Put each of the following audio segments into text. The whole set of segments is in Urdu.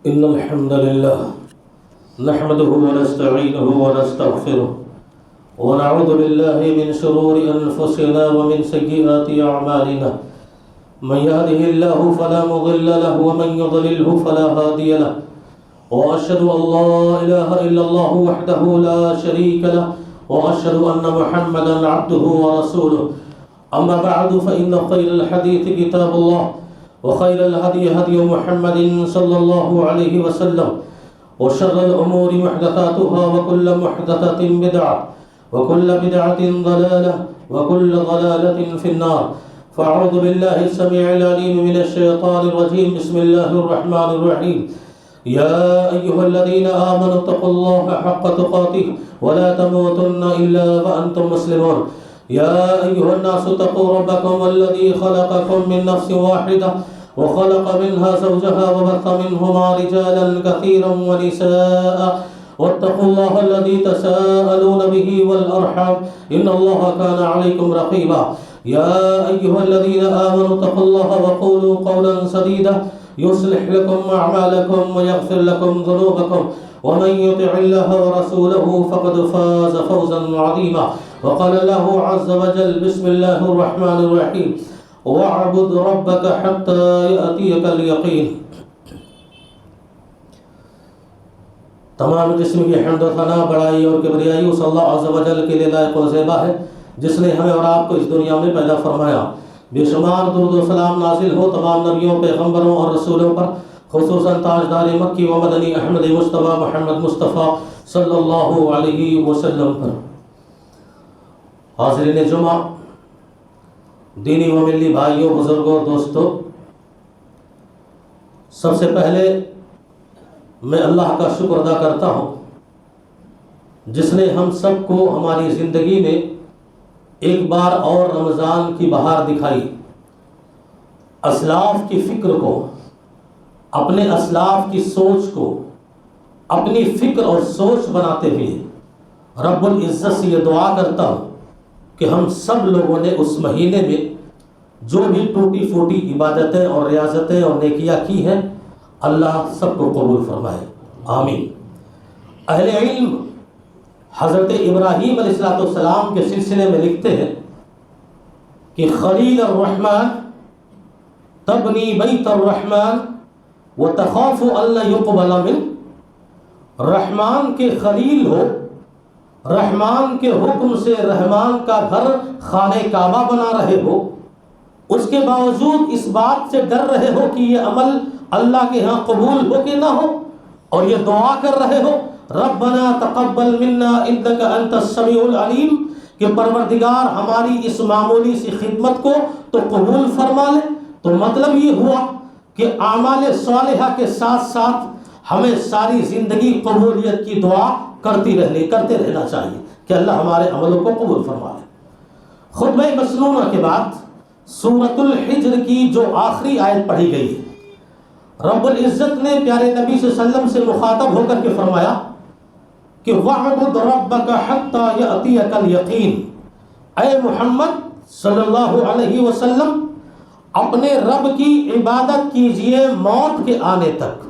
إن الحمد لله نحمده ونستعينه ونستغفره ونعوذ بالله من شرور أنفسنا ومن سيئات أعمالنا من يهده الله فلا مضل له ومن يضلله فلا هادي له وأشهد أن لا إله إلا الله وحده لا شريك له وأشهد أن محمدا عبده ورسوله أما بعد فإن خير الحديث كتاب الله وخير الهدي هدي محمد صلى الله عليه وسلم وشر الأمور محدثاتها وكل محدثة بدعة وكل بدعة ضلالة وكل ضلالة في النار فأعوذ بالله السميع العليم من الشيطان الرجيم بسم الله الرحمن الرحيم يا أيها الذين آمنوا اتقوا الله حق تقاته ولا تموتن إلا وأنتم مسلمون يا أيها الناس اتقوا ربكم الذي خلقكم من نفس واحدة وخلق منها زوجها وبث منهما رجالا كثيرا ونساء واتقوا الله الذي تساءلون به والأرحام إن الله كان عليكم رقيبا يا أيها الذين آمنوا اتقوا الله وقولوا قولا سديدا يصلح لكم أعمالكم ويغفر لكم ذنوبكم ومن يطع الله ورسوله فقد فاز فوزا عظيما وقال الله عز وجل بسم الله الرحمن الرحيم واعبد ربك حتى يأتيك اليقين. تمام جسم کی حمد و ثنا بڑائی اور کبریائی اس اللہ عز و جل کے لیے لائق و زیبا ہے جس نے ہمیں اور آپ کو اس دنیا میں پیدا فرمایا. بے شمار درود و سلام نازل ہو تمام نبیوں پیغمبروں اور رسولوں پر خصوصاً تاجدار مکی و مدنی احمد مصطفیٰ محمد مصطفیٰ صلی اللہ علیہ وسلم پر. حاضرین جمعہ، دینی و ملی بھائیوں، بزرگوں، دوستوں، سب سے پہلے میں اللہ کا شکر ادا کرتا ہوں جس نے ہم سب کو ہماری زندگی میں ایک بار اور رمضان کی بہار دکھائی. اسلاف کی فکر کو، اپنے اسلاف کی سوچ کو اپنی فکر اور سوچ بناتے ہوئے رب العزت سے یہ دعا کرتا ہوں کہ ہم سب لوگوں نے اس مہینے میں جو بھی ٹوٹی پھوٹی عبادتیں اور ریاضتیں اور نیکیاں کی ہیں اللہ سب کو قبول فرمائے، آمین. اہل علم حضرت ابراہیم علیہ السلام کے سلسلے میں لکھتے ہیں کہ خلیل الرحمن تبنی بیت الرحمن وتخاف الا يقبل من. رحمان کے خلیل ہو، رحمان کے حکم سے رحمان کا گھر خانہ کعبہ بنا رہے ہو، اس کے باوجود اس بات سے ڈر رہے ہو کہ یہ عمل اللہ کے ہاں قبول ہو کہ نہ ہو، اور یہ دعا کر رہے ہو ربنا تقبل منا انک انت السمیع العلیم کہ پروردگار ہماری اس معمولی سی خدمت کو تو قبول فرما لے. تو مطلب یہ ہوا کہ اعمال صالحہ کے ساتھ ساتھ ہمیں ساری زندگی قبولیت کی دعا کرتے رہنا چاہیے کہ اللہ ہمارے عملوں کو قبول فرما لے. خطبہ مسنونہ کے بعد سورۃ الحجر کی جو آخری آیت پڑھی گئی ہے، رب العزت نے پیارے نبی صلی اللہ علیہ وسلم سے مخاطب ہو کر کے فرمایا کہ وَاعْبُدْ رَبَّكَ حَتَّى يَأْتِيَكَ الْيَقِينُ. اے محمد صلی اللہ علیہ وسلم اپنے رب کی عبادت کیجئے موت کے آنے تک.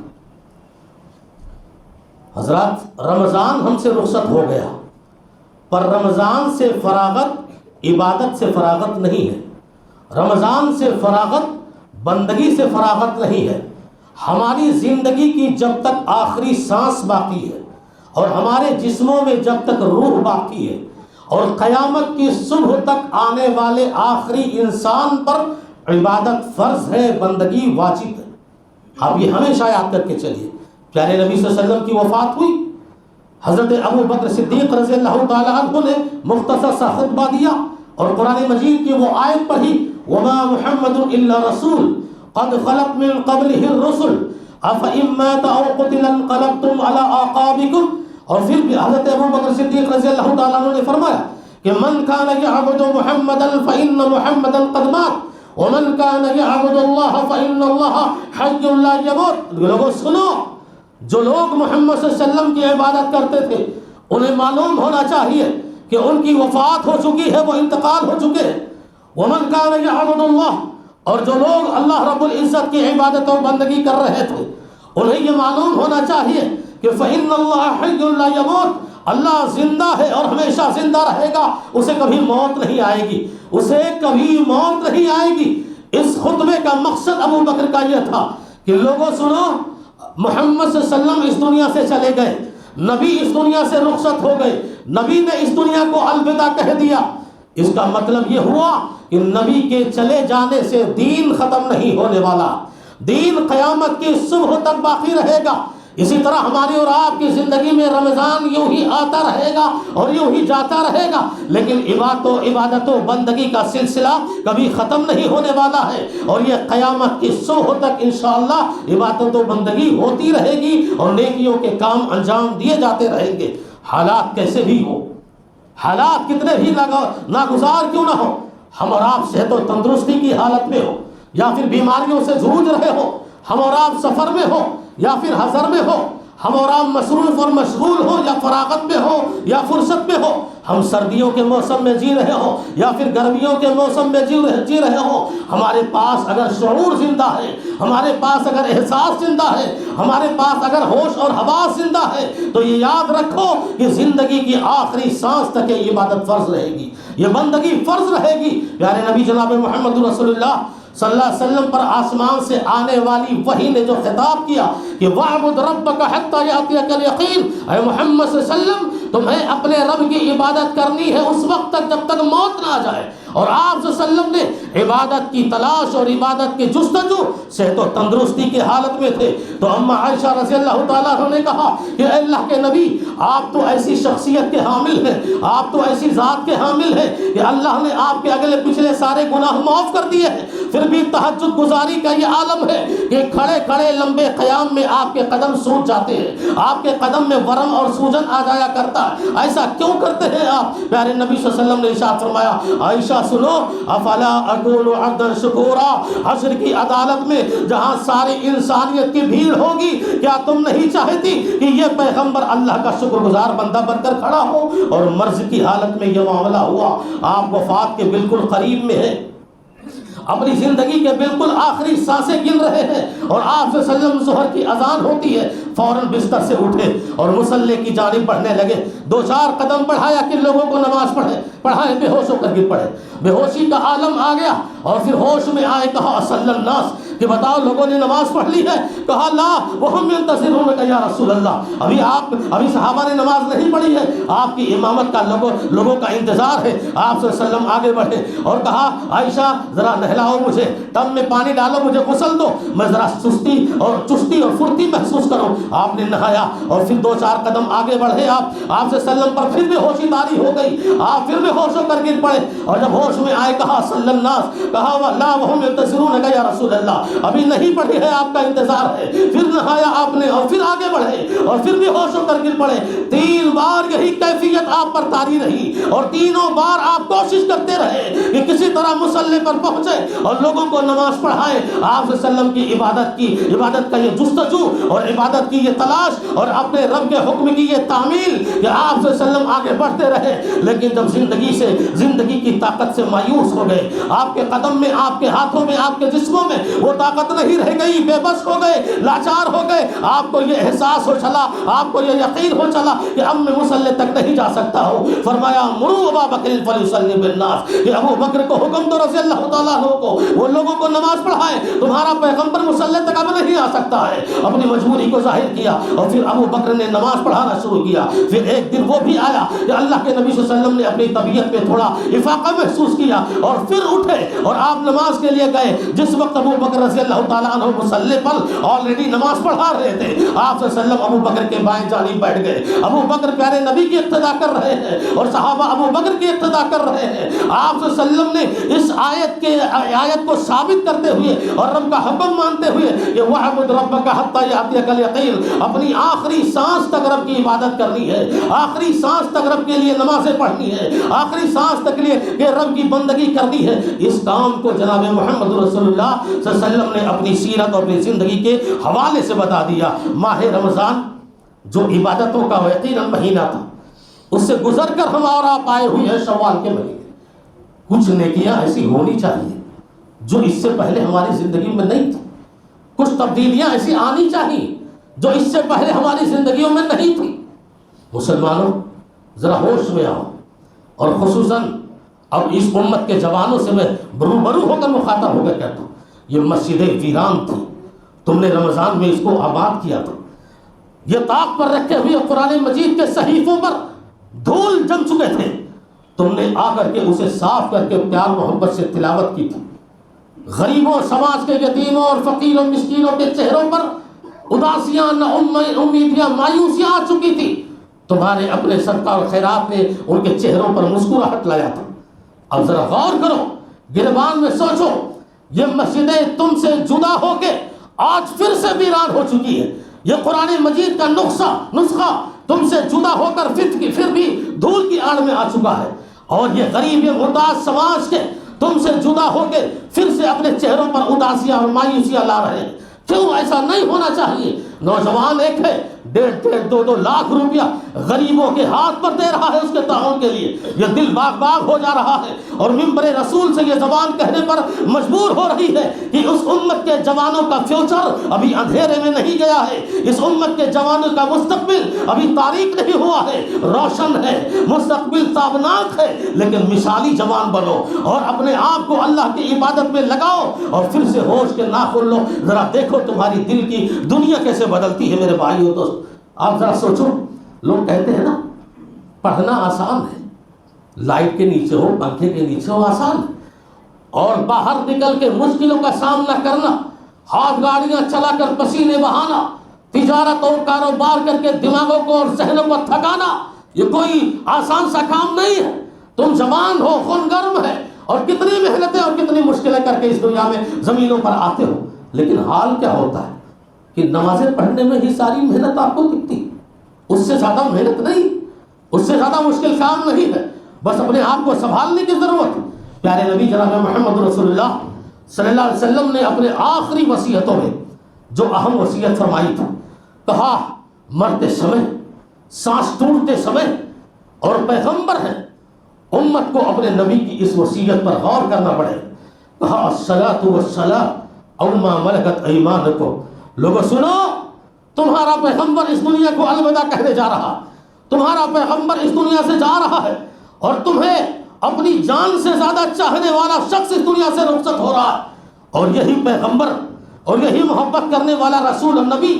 حضرات، رمضان ہم سے رخصت ہو گیا، پر رمضان سے فراغت عبادت سے فراغت نہیں ہے، رمضان سے فراغت بندگی سے فراغت نہیں ہے. ہماری زندگی کی جب تک آخری سانس باقی ہے اور ہمارے جسموں میں جب تک روح باقی ہے اور قیامت کی صبح تک آنے والے آخری انسان پر عبادت فرض ہے، بندگی واجب ہے. آپ یہ ہمیشہ یاد کر کے چلیے. پیارے نبی صلی اللہ علیہ وسلم کی وفات ہوئی، حضرت ابو بکر صدیق رضی اللہ تعالیٰ عنہ نے مختصر سا خطبہ دیا اور قرآن مجید کی وہ آیت پڑھی وما محمد الا رسول قد خلت من قبله الرسل افإن مات او قتل انقلبتم على اعقابكم. اور پھر بھی حضرت ابو بکر صدیق رضی اللہ تعالیٰ عنہ نے فرمایا کہ من كان يعبد محمدا فإن محمدا قد مات ومن كان يعبد الله فإن الله حي لا يموت. لوگوں سنو، جو لوگ محمد صلی اللہ علیہ وسلم کی عبادت کرتے تھے انہیں معلوم ہونا چاہیے کہ ان کی وفات ہو چکی ہے، وہ انتقال ہو چکے ہیں. ومن كان يعبد الله، اور جو لوگ اللہ رب العزت کی عبادت و بندگی کر رہے تھے انہیں یہ معلوم ہونا چاہیے کہ فَإِنَّ اللَّهَ حَيٌّ لَا يَمُوتُ، اللہ زندہ ہے اور ہمیشہ زندہ رہے گا، اسے کبھی موت نہیں آئے گی، اسے کبھی موت نہیں آئے گی۔ اس خطبے کا مقصد ابو بکر کا یہ تھا کہ لوگوں سنو، محمد صلی اللہ علیہ وسلم اس دنیا سے چلے گئے، نبی اس دنیا سے رخصت ہو گئے، نبی نے اس دنیا کو الوداع کہہ دیا۔ اس کا مطلب یہ ہوا کہ نبی کے چلے جانے سے دین ختم نہیں ہونے والا، دین قیامت کی صبح تک باقی رہے گا۔ اسی طرح ہماری اور آپ کی زندگی میں رمضان یوں ہی آتا رہے گا اور یوں ہی جاتا رہے گا، لیکن عبادت و بندگی کا سلسلہ کبھی ختم نہیں ہونے والا ہے، اور یہ قیامت کی صبح تک انشاءاللہ عبادت و بندگی ہوتی رہے گی اور نیکیوں کے کام انجام دیے جاتے رہیں گے۔ حالات کیسے بھی ہو، حالات کتنے بھی ناگزار کیوں نہ ہو، ہم اور آپ صحت و تندرستی کی حالت میں ہو یا پھر بیماریوں سے جوجھ رہے ہو، ہم اور آپ سفر میں ہو یا پھر حضر میں ہو، ہم اور آپ مصروف اور مشغول ہو یا فراغت میں ہو یا فرصت میں ہو، ہم سردیوں کے موسم میں جی رہے ہو یا پھر گرمیوں کے موسم میں جی رہے ہو، ہمارے پاس اگر شعور زندہ ہے، ہمارے پاس اگر احساس زندہ ہے، ہمارے پاس اگر ہوش اور حواس زندہ ہے، تو یہ یاد رکھو کہ زندگی کی آخری سانس تک یہ عبادت فرض رہے گی، یہ بندگی فرض رہے گی۔ پیارے نبی جناب محمد رسول اللہ صلی اللہ علیہ وسلم پر آسمان سے آنے والی وحی نے جو خطاب کیا کہ وَاعْبُدْ رَبَّكَ حَتَّى يَأْتِيَكَ الْيَقِينُ، اے محمد صلی اللہ علیہ وسلم تمہیں اپنے رب کی عبادت کرنی ہے اس وقت تک جب تک موت نہ آ جائے۔ اور آپ صلی اللہ علیہ وسلم نے عبادت کی تلاش اور عبادت کی جستجو صحت و تندرستی کی حالت میں تھے، تو اماں عائشہ رضی اللہ تعالیٰ عنہ نے کہا کہ اے اللہ کے نبی، آپ تو ایسی شخصیت کے حامل ہیں، آپ تو ایسی ذات کے حامل ہیں کہ اللہ نے آپ کے اگلے پچھلے سارے گناہ معاف کر دیے ہیں، پھر بھی تہجد گزاری کا یہ عالم ہے کہ کھڑے کھڑے لمبے قیام میں آپ کے قدم سوج جاتے ہیں، آپ کے قدم میں ورم اور سوجن آ جایا کرتا ہے، ایسا کیوں کرتے ہیں آپ؟ پیارے نبی صلی اللہ علیہ وسلم نے ارشاد فرمایا، عائشہ سنو، افلا اکون عبدا شکورا، حشر کی عدالت میں جہاں ساری انسانیت کی بھیڑ ہوگی، کیا تم نہیں چاہتی کہ یہ پیغمبر اللہ کا شکر گزار بندہ بن کر کھڑا ہو؟ اور مرض کی حالت میں یہ معاملہ ہوا، آپ وفات کے بالکل قریب میں ہیں، اپنی زندگی کے بالکل آخری سانسیں گن رہے ہیں، اور آپ صلی اللہ علیہ وسلم ظہر کی اذان ہوتی ہے، فوراً بستر سے اٹھے اور مصلی کی جانب بڑھنے لگے، دو چار قدم بڑھایا کہ لوگوں کو نماز پڑھائے، بے ہوش ہو کر گر پڑے، بے ہوشی کا عالم آ گیا، اور پھر ہوش میں آئے کہا صلی الناس، کہ بتاؤ لوگوں نے نماز پڑھ لی ہے؟ کہا لا وہم ينتظرونک یا رسول اللہ، ابھی صحابہ نے نماز نہیں پڑھی ہے، آپ کی امامت کا لوگوں کا انتظار ہے۔ آپ صلی اللہ علیہ وسلم آگے بڑھے اور کہا عائشہ ذرا نہلاؤ مجھے، ٹب میں پانی ڈالو، مجھے غسل دو، میں ذرا چستی اور پھرتی محسوس کروں۔ آپ نے نہایا اور پھر دو چار قدم آگے بڑھے، آپ صلی اللہ علیہ وسلم پر پھر بھی ہوشی طاری ہو گئی، آپ پھر بھی ہوش ہو کر گر پڑے، اور جب ہوش میں آئے کہا صلی الناس، کہا لا وہم ينتظرونک یا رسول اللہ، ابھی نہیں پڑھی ہے، آپ کا انتظار ہے۔ پھر نہایا آپ نے اور پھر آگے بڑھے اور پھر بھی ہوش ہو کر گر پڑے، 3 بار یہی کیفیت آپ پر طاری رہی، اور تینوں بار آپ کوشش کرتے رہے کہ کسی طرح مصلی پر پہنچے اور لوگوں کو نماز پڑھائے۔ آپ صلی اللہ علیہ وسلم کی عبادت کا یہ جستجو اور عبادت کی یہ تلاش اور اپنے رب کے حکم کی یہ تعمیل کہ آپ صلی اللہ علیہ وسلم آگے بڑھتے رہے، لیکن جب زندگی کی طاقت سے مایوس ہو گئے، آپ کے قدم میں، آپ کے ہاتھوں میں، آپ کے جسموں میں وہ طاقت نہیں رہ گئی، بے بس ہو گئے، لاچار ہو گئے، آپ کو یہ احساس ہو چلا، آپ کو یہ یقین ہو چلا کہ اب میں مصلی تک نہیں جا سکتا ہوں۔ فرمایا مروا ابا بکر فلیصلی بالناس، کہ ابو بکر کو حکم دو رضی اللہ تعالیٰ عنہ کو، وہ لوگوں کو نماز پڑھائے، تمہارا پیغمبر مصلی تک اب نہیں آ سکتا ہے۔ اپنی مجبوری کو ظاہر کیا اور پھر ابو بکر نے نماز پڑھانا شروع کیا۔ پھر ایک دن وہ بھی آیا کہ اللہ کے نبی صلی اللہ علیہ وسلم نے اپنی طبیعت میں تھوڑا افاقہ محسوس کیا اور پھر اٹھے اور آپ نماز کے لیے گئے، جس وقت ابو بکر رضی اللہ تعالیٰ عنہ مصلی پر آلریڈی نماز پڑھا رہے تھے۔ آپ صلی اللہ علیہ وسلم ابو بکر کے بائیں جانب بیٹھ گئے، ابو بکر پیارے نبی کی اقتداء کر رہے ہیں اور صحابہ ابو بکر کی اقتداء کر رہے ہیں۔ آپ صلی اللہ علیہ وسلم نے اس آیت کو ثابت کرتے ہوئے اور رب کا حکم مانتے ہوئے کہ وَاعْبُدْ رَبَّكَ حَتَّى يَأْتِيَكَ الْيَقِينُ، اپنی آخری سانس تک رب کی عبادت کرنی ہے، آخری سانس تک رب کے لیے نمازیں پڑھنی ہے، آخری سانس تک لیے کہ رب کی بندگی کرنی ہے۔ اس کام کو جناب محمد رسول اللہ صلی اللہ علیہ وسلم نے اپنی سیرت اور اپنی زندگی کے حوالے سے بتا دیا۔ ماہ رمضان جو عبادتوں کا یقیناً مہینہ تھا، اس سے گزر کر ہم اور آپ آئے ہوئے ہیں شوال کے مہینے، کچھ نیکیاں ایسی ہونی چاہیے جو اس سے پہلے ہماری زندگی میں نہیں تھی، کچھ تبدیلیاں ایسی آنی چاہیے جو اس سے پہلے ہماری زندگیوں میں نہیں تھی۔ مسلمانوں ذرا ہوش میں آؤ، اور خصوصاً اب اس امت کے جوانوں سے میں روبرو ہو کر مخاطب ہو کر کہتا ہوں، یہ مسجد ویران تھی، تم نے رمضان میں اس کو آباد کیا تھا، یہ طاق پر رکھے ہوئے قرآن مجید کے صحیفوں پر دھول جم چکے تھے، تم نے آ کر کے اسے صاف کر کے پیار محبت سے تلاوت کی تھی۔ غریبوں، سماج کے یتیموں اور فقیروں مسکینوں کے چہروں پر اداسیاں، امیدیاں، مایوسیاں آ چکی تھی، تمہارے اپنے صدقہ اور خیرات نے ان کے چہروں پر مسکراہٹ لایا تھا۔ اب ذرا غور کرو، گربان میں سوچو، یہ مسجدیں تم سے جدا ہو کے آج پھر سے ویران ہو چکی ہے۔ یہ قرآن مجید کا نسخہ تم سے جدا ہو کر پھر بھی دھول کی آڑ میں آ چکا ہے، اور یہ غریب، یہ محتاج سماج کے تم سے جدا ہو کے پھر سے اپنے چہروں پر اداسیاں اور مایوسیاں لا رہے ہیں۔ کیوں ایسا نہیں ہونا چاہیے؟ نوجوان ایک ہے 1.5-2 لاکھ روپیہ غریبوں کے ہاتھ پر دے رہا ہے اس کے تعاون کے لیے، یہ دل باغ باغ ہو جا رہا ہے، اور منبر رسول سے یہ زبان کہنے پر مجبور ہو رہی ہے کہ اس امت کے جوانوں کا فیوچر ابھی اندھیرے میں نہیں گیا ہے، اس امت کے جوانوں کا مستقبل ابھی تاریک نہیں ہوا ہے، روشن ہے، مستقبل تابناک ہے، لیکن مثالی جوان بنو اور اپنے آپ کو اللہ کی عبادت میں لگاؤ، اور پھر سے ہوش کے ناخن لو، ذرا دیکھو تمہاری دل کی دنیا کیسے بدلتی ہے۔ میرے بھائیو دوست، آپ ذرا سوچو، لوگ کہتے ہیں نا پڑھنا آسان ہے، لائٹ کے نیچے ہو، پنکھے کے نیچے ہو آسان ہے، اور باہر نکل کے مشکلوں کا سامنا کرنا، ہاتھ گاڑیاں چلا کر پسینے بہانا، تجارت اور کاروبار کر کے دماغوں کو اور ذہنوں کو تھکانا، یہ کوئی آسان سا کام نہیں ہے۔ تم جوان ہو، خون گرم ہے، اور کتنی محنتیں اور کتنی مشکلیں کر کے اس دنیا میں زمینوں پر آتے ہو، لیکن حال کیا ہوتا ہے کہ نمازیں پڑھنے میں ہی ساری محنت آپ کو دکھتی، اس سے زیادہ محنت نہیں، اس سے زیادہ مشکل کام نہیں ہے، بس اپنے آپ کو سنبھالنے کی ضرورت ہے۔ پیارے نبی جناب محمد رسول اللہ صلی اللہ علیہ وسلم نے اپنے آخری وصیتوں میں جو اہم وصیت فرمائی تھی، کہا مرتے سمے، سانس ٹوٹتے سمے، اور پیغمبر ہیں، امت کو اپنے نبی کی اس وصیت پر غور کرنا پڑے۔ کہا الصلاۃ والسلام او ما ملکت ایمانکم، لوگوں سنو، تمہارا پیغمبر اس دنیا کو الوداع کہنے جا رہا، تمہارا پیغمبر اس دنیا سے جا رہا ہے، اور تمہیں اپنی جان سے زیادہ چاہنے والا شخص اس دنیا سے رخصت ہو رہا ہے، اور یہی پیغمبر اور یہی محبت کرنے والا رسول اور نبی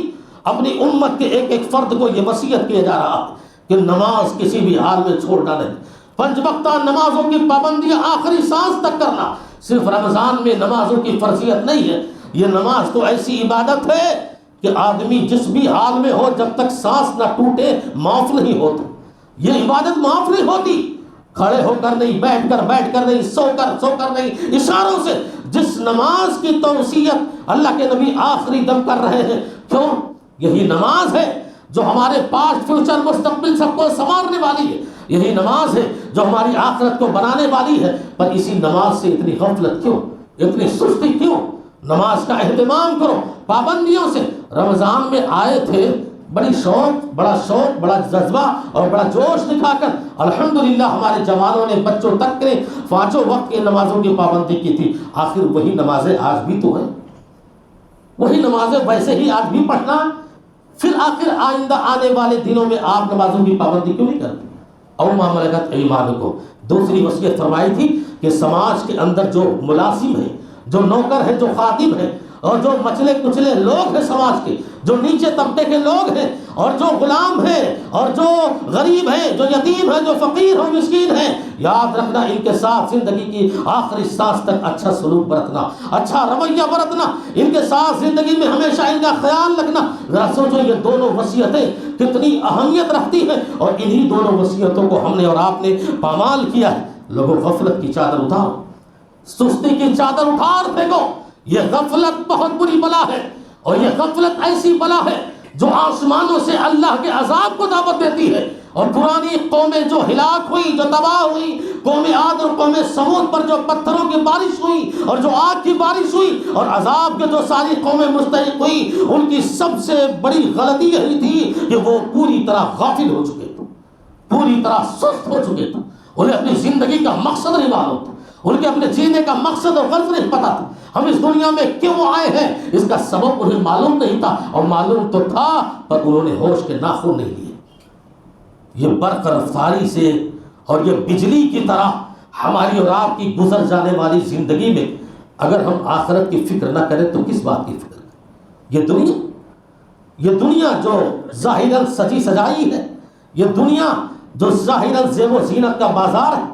اپنی امت کے ایک ایک فرد کو یہ وصیت کیا جا رہا کہ نماز کسی بھی حال میں چھوڑنا نہیں، 5 وقتہ نمازوں کی پابندیاں آخری سانس تک کرنا۔ صرف رمضان میں نمازوں کی فرضیت نہیں ہے، یہ نماز تو ایسی عبادت ہے کہ آدمی جس بھی حال میں ہو، جب تک سانس نہ ٹوٹے معاف نہیں ہوتا۔ یہ عبادت معاف نہیں ہوتی، کھڑے ہو کر نہیں، بیٹھ کر نہیں، سو کر نہیں، اشاروں سے جس نماز کی توصیت اللہ کے نبی آخری دم کر رہے ہیں، کیوں؟ یہی نماز ہے جو ہمارے پاسٹ فیوچر مستقبل سب کو سنوارنے والی ہے، یہی نماز ہے جو ہماری آخرت کو بنانے والی ہے۔ پر اسی نماز سے اتنی غفلت کیوں، اتنی سستی کیوں؟ نماز کا اہتمام کرو پابندیوں سے۔ رمضان میں آئے تھے بڑا شوق، بڑا جذبہ اور بڑا جوش دکھا کر، الحمدللہ ہمارے جوانوں نے بچوں تک نے 5 وقت کی نمازوں کی پابندی کی تھی۔ آخر وہی نمازیں آج بھی تو ہیں، وہی نمازیں ویسے ہی آج بھی پڑھنا، پھر آخر آئندہ آنے والے دنوں میں آپ نمازوں کی پابندی کیوں نہیں کرتے؟ او ما ملکت ایمانکم۔ دوسری وصیت فرمائی تھی کہ سماج کے اندر جو ملازم ہیں، جو نوکر ہیں، جو خادم ہیں، اور جو مچلے کچلے لوگ ہیں سماج کے، جو نیچے طبقے کے لوگ ہیں، اور جو غلام ہیں، اور جو غریب ہیں، جو یتیم ہیں، جو فقیر اور مسکین ہیں، یاد رکھنا ان کے ساتھ زندگی کی آخری سانس تک اچھا سلوک برتنا، اچھا رویہ برتنا، ان کے ساتھ زندگی میں ہمیشہ ان کا خیال رکھنا۔ ذرا سوچو یہ دونوں وصیتیں کتنی اہمیت رکھتی ہیں، اور انہی دونوں وصیتوں کو ہم نے اور آپ نے پامال کیا ہے۔ لوگوں غفلت کی چادر اٹھاؤ، سستی کی چادر اٹھار پھینکو۔ یہ غفلت بہت بری بلا ہے، اور یہ غفلت ایسی بلا ہے جو آسمانوں سے اللہ کے عذاب کو دعوت دیتی ہے۔ اور پرانی قومیں جو ہلاک ہوئی، جو تباہ ہوئی، قوم عاد اور قوم ثمود پر جو پتھروں کی بارش ہوئی اور جو آگ کی بارش ہوئی، اور عذاب کے جو ساری قومیں مستحق ہوئی، ان کی سب سے بڑی غلطی یہی تھی کہ وہ پوری طرح غافل ہو چکے تھے، پوری طرح سست ہو چکے تھے، انہیں اپنی زندگی کا مقصد نہیں معلوم تھا، ان کے اپنے جینے کا مقصد اور غرض نہیں پتا تھا. ہم اس دنیا میں کیوں آئے ہیں اس کا سبب انہیں معلوم نہیں تھا، اور معلوم تو تھا پر انہوں نے ہوش کے ناخن نہیں لیے. یہ برق رفتاری سے اور یہ بجلی کی طرح ہماری اور آپ کی گزر جانے والی زندگی میں اگر ہم آخرت کی فکر نہ کریں تو کس بات کی فکر کریں؟ یہ دنیا جو ظاہراً سجی سجائی ہے، یہ دنیا جو ظاہراً زیب و زینت کا بازار ہے،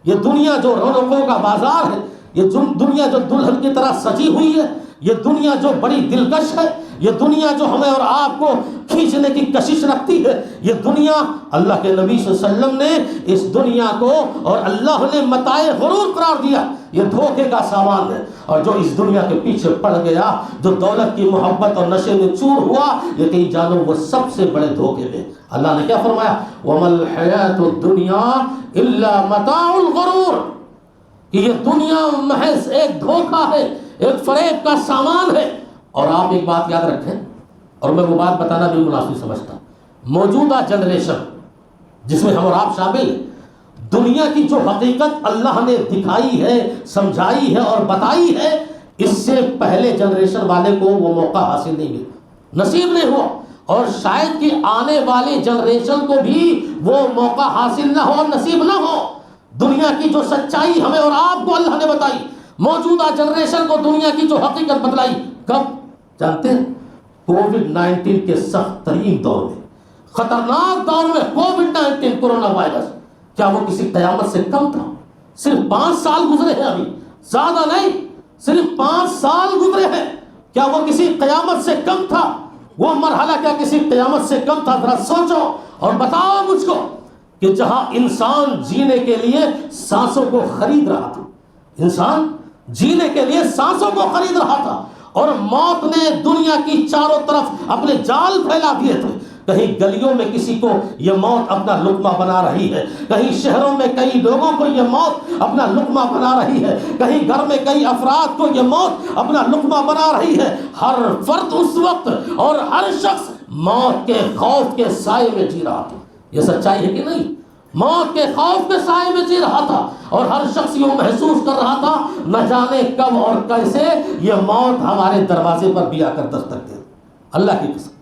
یہ دنیا جو رونقوں کا بازار ہے، یہ دنیا جو دلہن کی طرح سجی ہوئی ہے، یہ دنیا جو بڑی دلکش ہے، یہ دنیا جو ہمیں اور آپ کو کھینچنے کی کشش رکھتی ہے، یہ دنیا اللہ کے نبی صلی اللہ علیہ وسلم نے اس دنیا کو اور اللہ نے متاع غرور قرار دیا. یہ دھوکے کا سامان ہے، اور جو اس دنیا کے پیچھے پڑ گیا، جو دولت کی محبت اور نشے میں چور ہوا، یقین جانو وہ سب سے بڑے دھوکے میں. اللہ نے کیا فرمایا؟ وَمَا الْحَيَاةُ الدُّنْيَا إِلَّا مَتَاعُ الْغُرُورِ، کہ یہ دنیا محض ایک دھوکہ ہے، ایک فریب کا سامان ہے. اور آپ ایک بات یاد رکھیں، اور میں وہ بات بتانا بھی مناسب سمجھتا، موجودہ جنریشن جس میں ہم اور آپ شامل ہیں، دنیا کی جو حقیقت اللہ نے دکھائی ہے، سمجھائی ہے اور بتائی ہے، اس سے پہلے جنریشن والے کو وہ موقع حاصل نہیں ہوا، نصیب نہیں ہوا، اور شاید کہ آنے والی جنریشن کو بھی وہ موقع حاصل نہ ہو، نصیب نہ ہو. دنیا کی جو سچائی ہمیں اور آپ کو اللہ نے بتائی، موجودہ جنریشن کو دنیا کی جو حقیقت بتلائی، کب جانتے ہیں؟ کووڈ-19 کے سخت ترین دور میں، خطرناک دور میں. کووڈ-19 کورونا وائرس کیا وہ کسی قیامت سے کم تھا؟ صرف 5 سال گزرے ہیں، ابھی زیادہ نہیں، صرف 5 سال گزرے ہیں. کیا وہ کسی قیامت سے کم تھا؟ وہ مرحلہ کیا کسی قیامت سے کم تھا؟ ذرا سوچو اور بتاؤ مجھ کو کہ جہاں انسان جینے کے لیے سانسوں کو خرید رہا تھا، انسان جینے کے لیے سانسوں کو خرید رہا تھا، اور موت نے دنیا کی چاروں طرف اپنے جال پھیلا دیے تھے. کہیں گلیوں میں کسی کو یہ موت اپنا لقمہ بنا رہی ہے، کہیں شہروں میں کئی لوگوں کو یہ موت اپنا لقمہ بنا رہی ہے، کہیں گھر میں کئی افراد کو یہ موت اپنا لقمہ بنا رہی ہے. ہر فرد اس وقت اور ہر شخص موت کے خوف کے سائے میں جی رہا تھا. یہ سچائی ہے کہ نہیں؟ موت کے خوف کے سائے میں جی رہا تھا، اور ہر شخص یہ محسوس کر رہا تھا نہ جانے کب اور کیسے یہ موت ہمارے دروازے پر بھی آ کر دستک دے. اللہ کی قسم.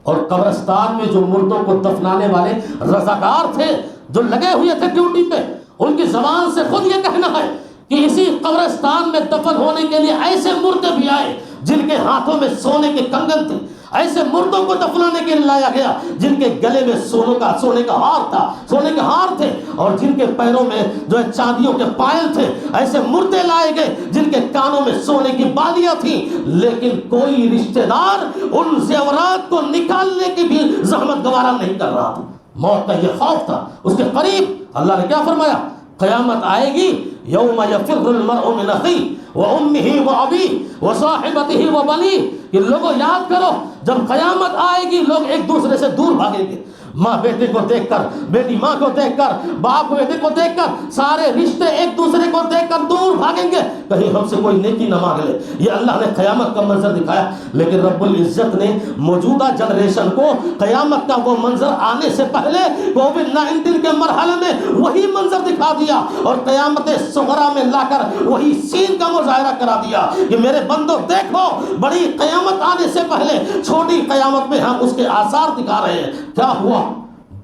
اور قبرستان میں جو مردوں کو دفنانے والے رضاکار تھے، جو لگے ہوئے تھے ڈیوٹی پہ، ان کی زبان سے خود یہ کہنا ہے کہ اسی قبرستان میں دفن ہونے کے لیے ایسے مردے بھی آئے جن کے ہاتھوں میں سونے کے کنگن تھے، ایسے مردوں کو دفنانے کے لیے لایا گیا جن کے گلے میں سونے کا ہار تھا، سونے کے ہار تھے، اور جن کے پیروں میں جو ہے چاندیوں کے پائل تھے. ایسے مردے لائے گئے جن کے کانوں میں سونے کی بالیاں تھیں، لیکن کوئی رشتہ دار ان زیورات کو نکالنے کی بھی زحمت گوارا نہیں کر رہا تھا. موت کا یہ خوف تھا اس کے قریب. اللہ نے کیا فرمایا؟ قیامت آئے گی، یوم یفر المرء من اخیہ وامہ وابیہ وصاحبتہ وبنیہ. کہ لوگوں یاد کرو، جب قیامت آئے گی لوگ ایک دوسرے سے دور بھاگیں گے. ماں بیٹے کو دیکھ کر، بیٹی ماں کو دیکھ کر، باپ بیٹے کو دیکھ کر، سارے رشتے ایک دوسرے کو دیکھ کر دور بھاگیں گے، کہیں ہم سے کوئی نیکی نہ مانگ لے. یہ اللہ نے قیامت کا منظر دکھایا. لیکن رب العزت نے موجودہ جنریشن کو قیامت کا وہ منظر آنے سے پہلے کووڈ-19 کے مرحلے میں وہی منظر دکھا دیا، اور قیامت صغریٰ میں لا کر وہی سین کا مظاہرہ کرا دیا کہ میرے بندو دیکھو، بڑی قیامت آنے سے پہلے چھوٹی قیامت میں ہم اس کے آثار دکھا رہے ہیں. کیا ہوا؟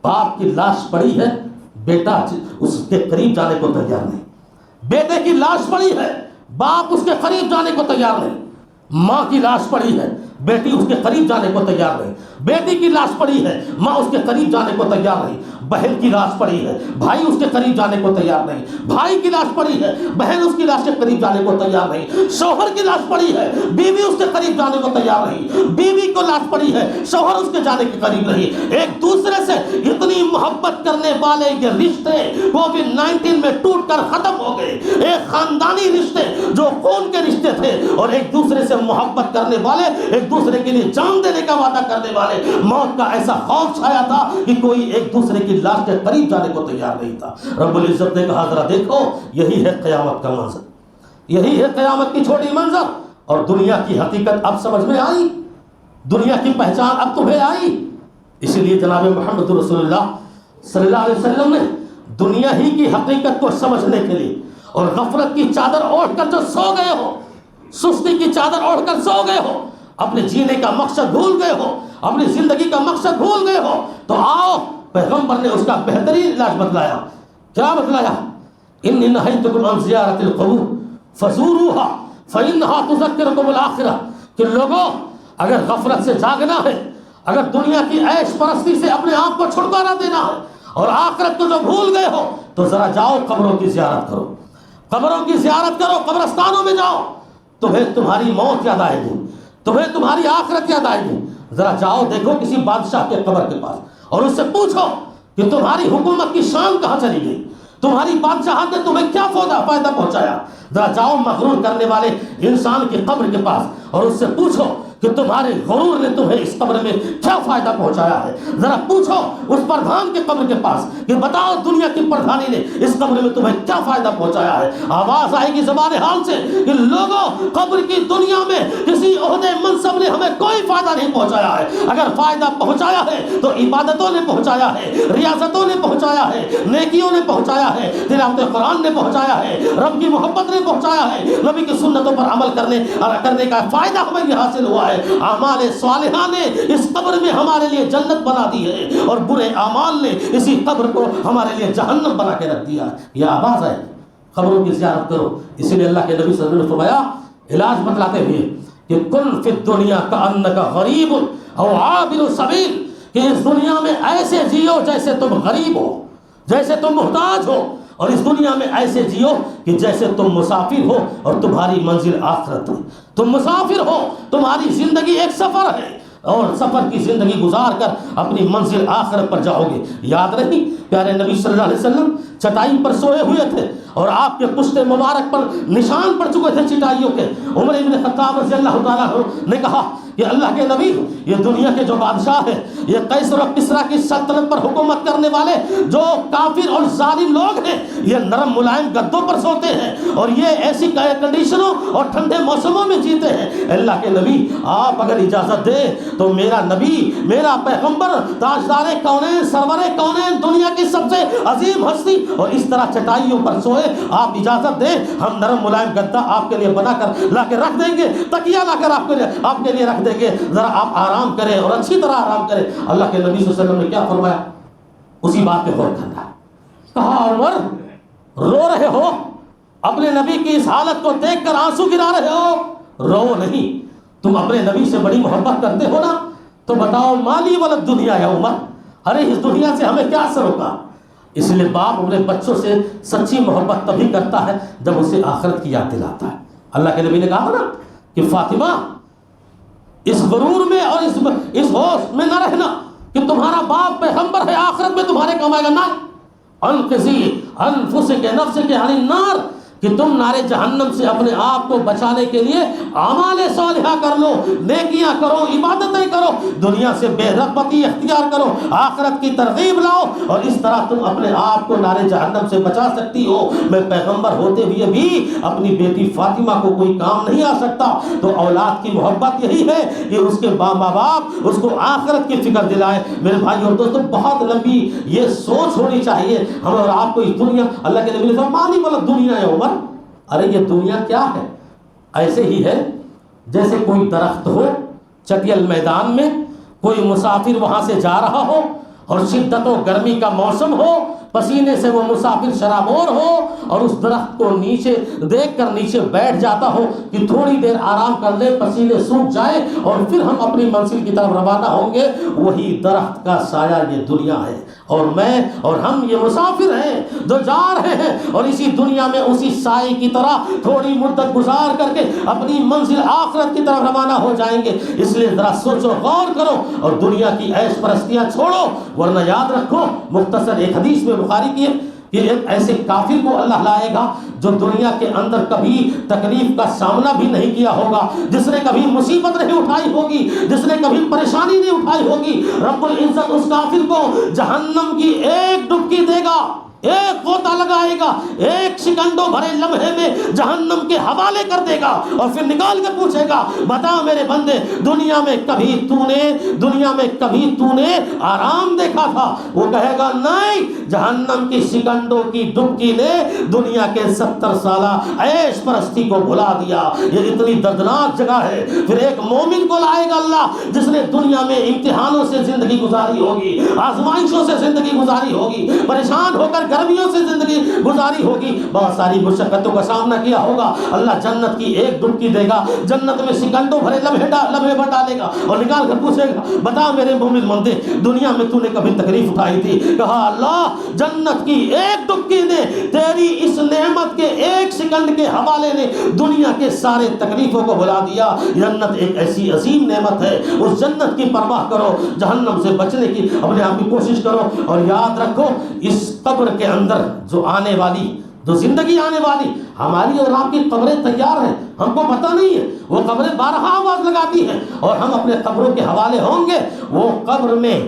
باپ کی لاش پڑی ہے، بیٹا اس کے قریب جانے کو تیار نہیں. بیٹے کی لاش پڑی ہے، باپ اس کے قریب جانے کو تیار نہیں. ماں کی لاش پڑی ہے، بیٹی اس کے قریب جانے کو تیار نہیں. بیٹی کی لاش پڑی ہے، ماں اس کے قریب جانے کو تیار نہیں. بہن کی لاش پڑی ہے، بھائی اس کے قریب جانے کو تیار نہیں. بھائی کی لاش پڑی ہے، بہن اس کی لاش کے قریب جانے کو تیار نہیں. شوہر کی لاش پڑی ہے، بیوی اس کے قریب جانے کو تیار نہیں. بیوی کو لاش پڑی ہے، شوہر اس کے جانے کے قریب نہیں. ایک دوسرے سے اتنی محبت کرنے والے یہ رشتے کووڈ-19 میں ٹوٹ کر ختم ہو گئے. ایک خاندانی رشتے جو خون کے رشتے تھے، اور ایک دوسرے سے محبت کرنے والے، ایک دوسرے کے لیے جان دینے کا وعدہ کرنے والے، موت کا ایسا خوف چھایا تھا کہ کوئی ایک دوسرے کی لاش کے قریب جانے کو تیار نہیں تھا. رب العزت نے کہا ذرا دیکھو، یہی ہے قیامت کا منظر، یہی ہے قیامت کی چھوٹی منظر. اور دنیا کی حقیقت اب سمجھ میں آئی، دنیا کی پہچان اب تمہیں آئی. اسی لیے جناب محمد رسول اللہ صلی اللہ علیہ وسلم نے دنیا ہی کی حقیقت کو سمجھنے کے لیے اور غفلت کی چادر اوڑھ کر جو سو گئے ہو، سستی کی چادر اوڑھ کر سو گئے ہو، اپنے جینے کا مقصد بھول گئے ہو، اپنی زندگی کا مقصد بھول گئے ہو، تو آؤ، پیغمبر نے اس کا بہترین علاج بتلایا۔ کیا بتلایا؟ انی نہیتکم عن زیارت القبور فزوروها فإنها تذکرکم الآخرہ، کہ لوگوں اگر غفلت سے جاگنا ہے، اگر دنیا کی عیش پرستی سے اپنے آپ کو چھٹکارا دینا ہے اور آخرت کو جو بھول گئے ہو، تو ذرا جاؤ قبروں کی زیارت کرو، قبروں کی زیارت کرو، قبرستانوں میں جاؤ، تمہیں تمہاری موت یاد آئے گی، تمہیں تمہاری آخرت یاد آئے گی۔ ذرا جاؤ دیکھو کسی بادشاہ کے قبر کے پاس اور اس سے پوچھو کہ تمہاری حکومت کی شان کہاں چلی گئی، تمہاری بادشاہت نے تمہیں کیا فائدہ پہنچایا۔ ذرا جاؤ مغرور کرنے والے انسان کی قبر کے پاس اور اس سے پوچھو کہ تمہارے غرور نے تمہیں اس قبر میں کیا فائدہ پہنچایا ہے۔ ذرا پوچھو اس پردھان کے قبر کے پاس کہ بتاؤ دنیا کی پردھانی نے اس قبر میں تمہیں کیا فائدہ پہنچایا ہے۔ آواز آئے گی زبان حال سے کہ لوگوں، قبر کی دنیا میں کسی عہدے منصب نے ہمیں کوئی فائدہ نہیں پہنچایا ہے، اگر فائدہ پہنچایا ہے تو عبادتوں نے پہنچایا ہے، ریاضتوں نے پہنچایا ہے، نیکیوں نے پہنچایا ہے، تلاوت قرآن نے پہنچایا ہے، رب کی محبت نے پہنچایا ہے، نبی کی سنتوں پر عمل کرنے کا فائدہ ہمیں یہ حاصل ہوا ہے۔ اعمال صالحہ نے اس قبر میں ہمارے لیے جنت بنا دی ہے اور برے اعمال نے اسی قبر کو ہمارے لیے جہنم بنا کے رکھ دیا ہے۔ یہ آواز ہے قبروں کی زیارت کرو۔ اسی لیے اللہ کے نبی صلی اللہ علیہ وسلم نے فرمایا علاج بتلاتے ہوئے کہ کن فی الدنیا کأنک غریب او عابر سبیل، کہ اس دنیا میں ایسے جیو جیسے تم غریب ہو، جیسے تم محتاج ہو، اور اس دنیا میں ایسے جیو کہ جیسے تم مسافر ہو اور تمہاری منزل آخرت ہے۔ تم مسافر ہو، تمہاری زندگی ایک سفر ہے، اور سفر کی زندگی گزار کر اپنی منزل آخرت پر جاؤ گے۔ یاد رہی پیارے نبی صلی اللہ علیہ وسلم چٹائی پر سوئے ہوئے تھے اور آپ کے پشت مبارک پر نشان پڑ چکے تھے چٹائیوں کے۔ عمر بن خطاب رضی اللہ تعالیٰ عنہ نے کہا کہ اللہ کے نبی، یہ دنیا کے جو بادشاہ ہیں، یہ قیصر و کسریٰ کی سلطنت پر حکومت کرنے والے جو کافر اور ظالم لوگ ہیں، یہ نرم ملائم گدوں پر سوتے ہیں اور یہ ایسی کنڈیشنوں اور ٹھنڈے موسموں میں جیتے ہیں۔ اللہ کے نبی، آپ اگر اجازت دیں تو میرا نبی، میرا پیغمبر، تاجدار کونین، سرور کونین، دنیا کی سب سے عظیم ہستی، اور اس طرح چٹائیوں پر سوئے، آپ اجازت دیں ہم نرم ملائم گدا آپ کے لیے بنا کر لا کے رکھ دیں گے، تکیہ لا کر آپ کے لیے رکھ دیں گے، ذرا آپ آرام کریں اور اچھی طرح آرام کریں۔ اللہ کے نبی صلی اللہ علیہ وسلم نے کیا فرمایا؟ اسی بات پہ غور کرنا ہے۔ کہا عمر، رو رہے ہو، اپنے نبی کی اس حالت کو دیکھ کر آنسو گرا رہے ہو، رو نہیں، تم اپنے نبی سے بڑی محبت کرتے ہو نا، تو بتاؤ مالی ولد دنیا یا عمر، ارے اس دنیا سے ہمیں کیا اثر ہوگا؟ اس لیے باپ اپنے بچوں سے سچی محبت تبھی کرتا ہے جب اسے آخرت کی یاد دلاتا ہے۔ اللہ کے نبی نے کہا نا کہ فاطمہ، اس غرور میں اور اس ہوش میں نہ رہنا کہ تمہارا باپ پیغمبر ہے، آخرت میں تمہارے کمائے گا، نہ انقذی انفسک نفسک عن النار، کہ تم نار جہنم سے اپنے آپ کو بچانے کے لیے اعمال صالحہ کر لو، نیکیاں کرو، عبادتیں کرو، دنیا سے بے رغبتی اختیار کرو، آخرت کی ترغیب لاؤ، اور اس طرح تم اپنے آپ کو نار جہنم سے بچا سکتی ہو۔ میں پیغمبر ہوتے ہوئے بھی اپنی بیٹی فاطمہ کو کوئی کام نہیں آ سکتا، تو اولاد کی محبت یہی ہے کہ اس کے ماں باپ اس کو آخرت کی فکر دلائے۔ میرے بھائی اور دوستوں، بہت لمبی یہ سوچ ہونی چاہیے ہم اور آپ کو اس دنیا، اللہ کے نبی نے فرمایا مالی ولد دنیا ہے عمر، ارے یہ دنیا کیا ہے؟ ایسے ہی ہے جیسے کوئی درخت ہو چٹیل میدان میں، کوئی مسافر وہاں سے جا رہا ہو اور شدت و گرمی کا موسم ہو، پسینے سے وہ مسافر شرابور ہو اور اس درخت کو نیچے دیکھ کر نیچے بیٹھ جاتا ہو کہ تھوڑی دیر آرام کر لے، پسینے سوکھ جائے اور پھر ہم اپنی منزل کی طرف روانہ ہوں گے۔ وہی درخت کا سایہ یہ دنیا ہے، اور میں اور ہم یہ مسافر ہیں جو جا رہے ہیں، اور اسی دنیا میں اسی سائے کی طرح تھوڑی مدت گزار کر کے اپنی منزل آخرت کی طرف روانہ ہو جائیں گے۔ اس لیے ذرا سوچو، غور کرو اور دنیا کی عیش پرستیاں چھوڑو، ورنہ یاد رکھو، مختصر ایک حدیث میں بخاری کی ہے کہ ایک ایسے کافر کو اللہ لائے گا جو دنیا کے اندر کبھی تکلیف کا سامنا بھی نہیں کیا ہوگا، جس نے کبھی مصیبت نہیں اٹھائی ہوگی، جس نے کبھی پریشانی نہیں اٹھائی ہوگی۔ رب العزت اس کافر کو جہنم کی ایک ڈبکی دے گا، ایک غوطہ لگائے گا، ایک سکنڈوں بھرے لمحے میں جہنم کے حوالے کر دے گا، اور پھر نکال کے پوچھے گا بتا میرے بندے دنیا میں کبھی تو نے آرام دیکھا تھا؟ وہ کہے گا نہیں، جہنم کی سکنڈوں کی ڈبکی نے دنیا کے 70 سالہ عیش پرستی کو بھلا دیا۔ یہ اتنی دردناک جگہ ہے۔ پھر ایک مومن کو لائے گا اللہ جس نے دنیا میں امتحانوں سے زندگی گزاری ہوگی، آزمائشوں سے زندگی گزاری ہوگی، پریشان ہو کر گرمیوں سے زندگی گزاری ہوگی، بہت ساری مشقتوں کا سامنا کیا ہوگا۔ اللہ جنت کی ایک ڈبکی دے گا، جنت میں سکنڈوں بھرے لمحے بھر ڈالے گا اور نکال کر پوچھے گا بتا میرے مومن بندے دنیا میں تو نے کبھی تکلیف اٹھائی تھی؟ کہا اللہ جنت کی ایک ڈبکی نے تیری اس نعمت کے ایک سکنڈ کے حوالے نے دنیا کے سارے تکلیفوں کو بھلا دیا۔ جنت ایک ایسی عظیم نعمت ہے، اس جنت کی پرواہ کرو، جہنم سے بچنے کی اپنے آپ کی کوشش کرو، اور یاد رکھو اس قبر کے اندر جو آنے والی، جو زندگی آنے والی، ہماری اور آپ کی قبریں تیار ہیں، ہم کو پتہ نہیں ہے، وہ قبریں بارہا آواز لگاتی ہیں، اور ہم اپنے قبروں کے حوالے ہوں گے۔ وہ قبر میں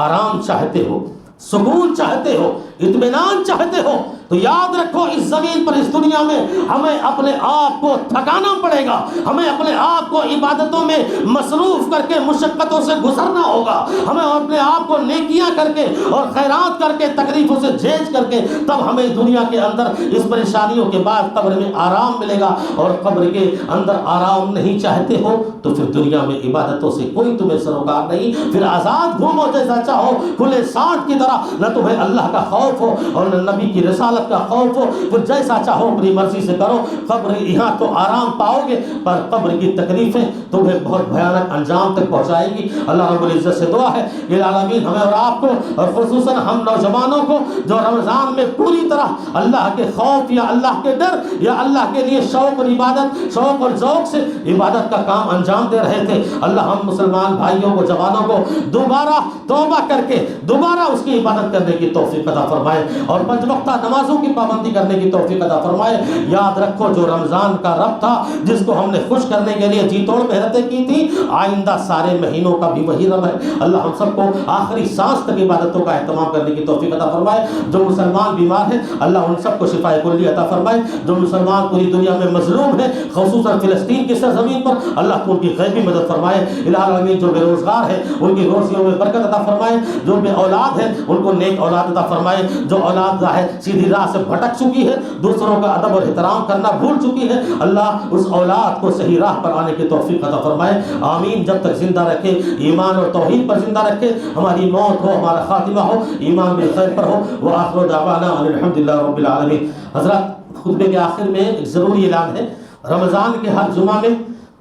آرام چاہتے ہو، سکون چاہتے ہو، اطمینان چاہتے ہو، تو یاد رکھو اس زمین پر، اس دنیا میں ہمیں اپنے آپ کو تھکانا پڑے گا، ہمیں اپنے آپ کو عبادتوں میں مصروف کر کے مشقتوں سے گزرنا ہوگا، ہمیں اپنے آپ کو نیکیاں کر کے اور خیرات کر کے تکلیفوں سے جھیج کر کے تب ہمیں دنیا کے اندر اس پریشانیوں کے بعد قبر میں آرام ملے گا۔ اور قبر کے اندر آرام نہیں چاہتے ہو تو پھر دنیا میں عبادتوں سے کوئی تمہیں سروکار نہیں، پھر آزاد گھومو جیسا چاہو، کھلے سانٹ کی طرح، نہ تمہیں اللہ کا خوف ہو اور نہ نبی کی رسالت کا خوف ہو، پھر جیسا چاہو اپنی مرضی سے کرو۔ قبر یہاں تو آرام پاؤ گے، پر قبر کی تکلیفیں تمہیں بہت بھیانک انجام تک پہنچائے گی۔ اللہ رب العزت سے دعا ہے کہ العالمین ہمیں اور آپ کو، اور خصوصاً ہم نوجوانوں کو جو رمضان میں پوری طرح اللہ کے خوف یا اللہ کے ڈر یا اللہ کے لیے شوق اور عبادت، شوق اور ذوق سے عبادت کا کام انجام دے رہے تھے، اللہ ہم مسلمان بھائیوں کو، جوانوں کو دوبارہ توبہ کر کے دوبارہ اس کی عبادت کرنے کی توفیق عطا فرمائے، اور 5 وقتہ نمازوں کی پابندی کرنے کی توفیق عطا فرمائے۔ یاد رکھو جو رمضان کا رب تھا جس کو ہم نے خوش کرنے کے لیے جی توڑ محنتیں کی تھی، آئندہ سارے مہینوں کا بھی وہی رب ہے۔ اللہ ہم سب کو آخری سانس تک عبادتوں کا اہتمام کرنے کی توفیق عطا فرمائے۔ جو مسلمان بیمار ہیں اللہ ان سب کو شفائے کلی عطا فرمائے۔ جو مسلمان پوری دنیا میں مظلوم ہیں، خصوصاً فلسطین کی سرزمین پر، اللہ کو ان کی غیبی مدد فرمائے۔ الہ العالمین جو بے روزگار ہیں ان کی روزیوں میں برکت عطا فرمائے، جو بے اولاد ہیں ان کو نیک اولاد عطا فرمائے، جو اولاد ہے سیدھی راہ سے بھٹک چکی ہے، دوسروں کا ادب اور احترام کرنا بھول چکی ہے، اللہ اس اولاد کو صحیح راہ پر آنے کی توفیق عطا فرمائے۔ آمین۔ جب تک زندہ رکھے، ایمان اور توحید پر زندہ رکھے، ہماری موت ہو، ہمارا خاتمہ ہو ایمان بالخیر پر ہو۔ وآخر دعوانا ان الحمدللہ رب العالمین۔ حضرات خطبے کے آخر میں ایک ضروری اعلان ہے، رمضان کے ہر جمعہ میں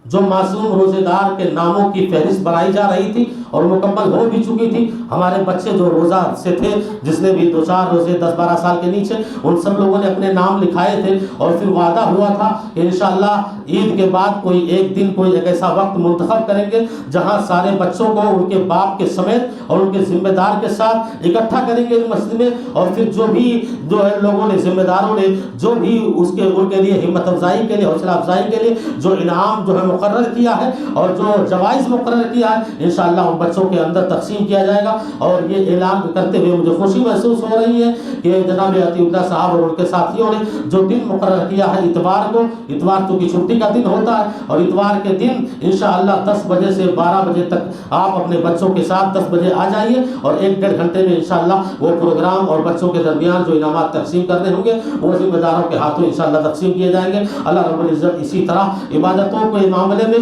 جو معصوم روزے دار کے ناموں کی فہرست بنائی جا رہی تھی اور مکمل ہو بھی چکی تھی، ہمارے بچے جو روزہ سے تھے، جس نے بھی 2-4 روزے 10-12 سال کے نیچے، ان سب لوگوں نے اپنے نام لکھائے تھے، اور پھر وعدہ ہوا تھا کہ انشاءاللہ عید کے بعد کوئی ایک دن، کوئی ایک ایسا وقت منتخب کریں گے جہاں سارے بچوں کو ان کے باپ کے سمیت اور ان کے ذمہ دار کے ساتھ اکٹھا کریں گے مسجد میں، اور پھر جو بھی لوگوں نے، ذمہ داروں نے جو بھی ان کے لیے ہمت افزائی کے لیے، حوصلہ افزائی کے لیے جو انعام جو ہے مقرر کیا ہے اور جو جوائز مقرر کیا ہے، انشاءاللہ ان بچوں کے اندر تقسیم کیا جائے گا۔ اور یہ اعلان کرتے ہوئے مجھے خوشی محسوس ہو رہی ہے کہ جناب عطیہ اللہ صاحب اور ان کے ساتھیوں نے جو دن مقرر کیا ہے اتوار کو، اتوار تو کی چھٹی کا دن ہوتا ہے، اور اتوار کے دن انشاءاللہ 10 بجے سے 12 بجے تک آپ اپنے بچوں کے ساتھ 10 بجے آ جائیے، اور 1-1.5 گھنٹے میں انشاءاللہ وہ پروگرام اور بچوں کے درمیان جو انعامات تقسیم کرنے ہوں گے وہ ذمہ داروں کے ہاتھوں انشاءاللہ تقسیم کیے جائیں گے۔ اللہ رب العزت اسی طرح عبادتوں کے معاملے میں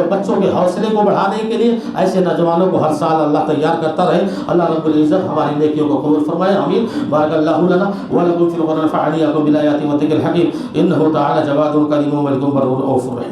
بچوں کے حوصلے کو بڑھانے کے لیے ایسے نوجوانوں کو ہر سال اللہ تیار کرتا رہے۔ اللہ رب العزت ہماری نیکیوں کو قبول فرمائے، آمین۔ بارک اللہ لنا ولکم فی القرآن فاعلیکم بالآیات والذکر الحکیم انہ تعالی جواد کریم ملک بر رؤوف رحیم۔